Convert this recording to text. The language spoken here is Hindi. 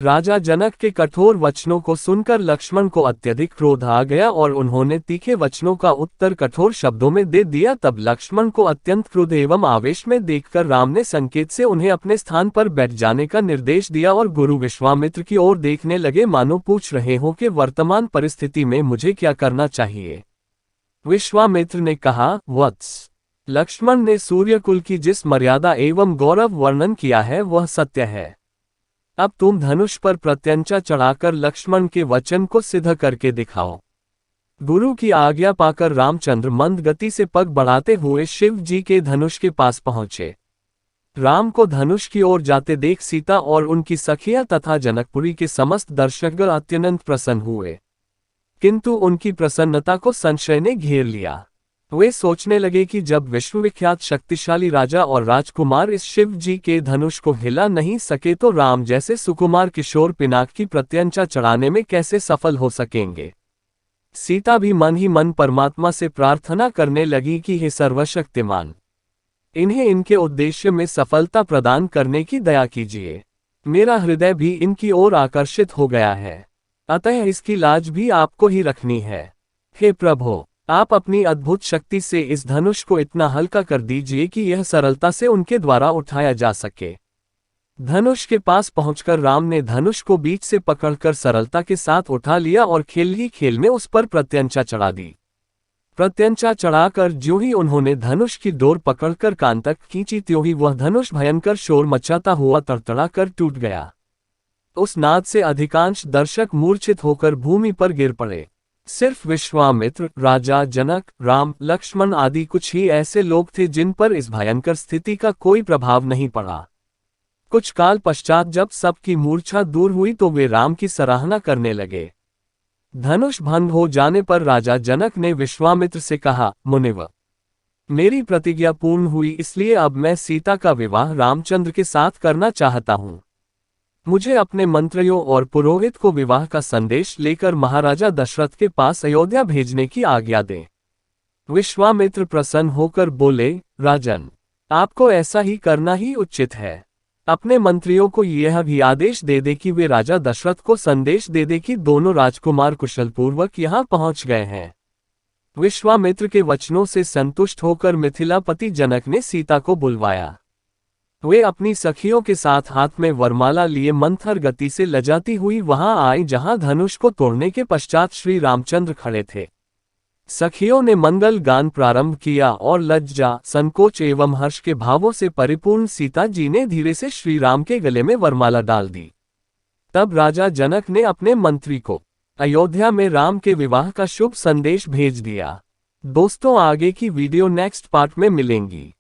राजा जनक के कठोर वचनों को सुनकर लक्ष्मण को अत्यधिक क्रोध आ गया और उन्होंने तीखे वचनों का उत्तर कठोर शब्दों में दे दिया। तब लक्ष्मण को अत्यंत क्रोध एवं आवेश में देखकर राम ने संकेत से उन्हें अपने स्थान पर बैठ जाने का निर्देश दिया और गुरु विश्वामित्र की ओर देखने लगे, मानो पूछ रहे हो कि वर्तमान परिस्थिति में मुझे क्या करना चाहिए। विश्वामित्र ने कहा, वत्स, लक्ष्मण ने सूर्यकुल की जिस मर्यादा एवं गौरव वर्णन किया है वह सत्य है। अब तुम धनुष पर प्रत्यंचा चढ़ाकर लक्ष्मण के वचन को सिद्ध करके दिखाओ। गुरु की आज्ञा पाकर रामचंद्र मंद गति से पग बढ़ाते हुए शिव जी के धनुष के पास पहुंचे। राम को धनुष की ओर जाते देख सीता और उनकी सखियां तथा जनकपुरी के समस्त दर्शकगण अत्यंत प्रसन्न हुए, किंतु उनकी प्रसन्नता को संशय ने घेर लिया। वे सोचने लगे कि जब विश्वविख्यात शक्तिशाली राजा और राजकुमार इस शिव जी के धनुष को हिला नहीं सके तो राम जैसे सुकुमार किशोर पिनाक की प्रत्यंचा चढ़ाने में कैसे सफल हो सकेंगे। सीता भी मन ही मन परमात्मा से प्रार्थना करने लगी कि हे सर्वशक्तिमान, इन्हें इनके उद्देश्य में सफलता प्रदान करने की दया कीजिए। मेरा हृदय भी इनकी ओर आकर्षित हो गया है, अतः इसकी लाज भी आपको ही रखनी है। हे प्रभु, आप अपनी अद्भुत शक्ति से इस धनुष को इतना हल्का कर दीजिए कि यह सरलता से उनके द्वारा उठाया जा सके। धनुष के पास पहुंचकर राम ने धनुष को बीच से पकड़कर सरलता के साथ उठा लिया और खेल ही खेल में उस पर प्रत्यंचा चढ़ा दी। प्रत्यंचा चढ़ाकर ज्यों ही उन्होंने धनुष की डोर पकड़कर कान तक खींची त्यों ही वह धनुष भयंकर शोर मचाता हुआ तड़तड़ा कर टूट गया। उस नाद से अधिकांश दर्शक मूर्छित होकर भूमि पर गिर पड़े। सिर्फ विश्वामित्र, राजा जनक, राम, लक्ष्मण आदि कुछ ही ऐसे लोग थे जिन पर इस भयंकर स्थिति का कोई प्रभाव नहीं पड़ा। कुछ काल पश्चात जब सबकी मूर्छा दूर हुई तो वे राम की सराहना करने लगे। धनुष भंग हो जाने पर राजा जनक ने विश्वामित्र से कहा, मुनिवर, मेरी प्रतिज्ञा पूर्ण हुई, इसलिए अब मैं सीता का विवाह रामचंद्र के साथ करना चाहता हूं। मुझे अपने मंत्रियों और पुरोहित को विवाह का संदेश लेकर महाराजा दशरथ के पास अयोध्या भेजने की आज्ञा दें। विश्वामित्र प्रसन्न होकर बोले, राजन, आपको ऐसा ही करना ही उचित है। अपने मंत्रियों को यह भी आदेश दे दे कि वे राजा दशरथ को संदेश दे दे कि दोनों राजकुमार कुशलपूर्वक यहाँ पहुँच गए हैं। विश्वामित्र के वचनों से संतुष्ट होकर मिथिलापति जनक ने सीता को बुलवाया। वे अपनी सखियों के साथ हाथ में वरमाला लिए मंथर गति से लजाती हुई वहां आई जहां धनुष को तोड़ने के पश्चात श्री रामचंद्र खड़े थे। सखियों ने मंगल गान प्रारंभ किया और लज्जा, संकोच एवं हर्ष के भावों से परिपूर्ण सीता जी ने धीरे से श्री राम के गले में वरमाला डाल दी। तब राजा जनक ने अपने मंत्री को अयोध्या में राम के विवाह का शुभ संदेश भेज दिया। दोस्तों, आगे की वीडियो नेक्स्ट पार्ट में मिलेंगी।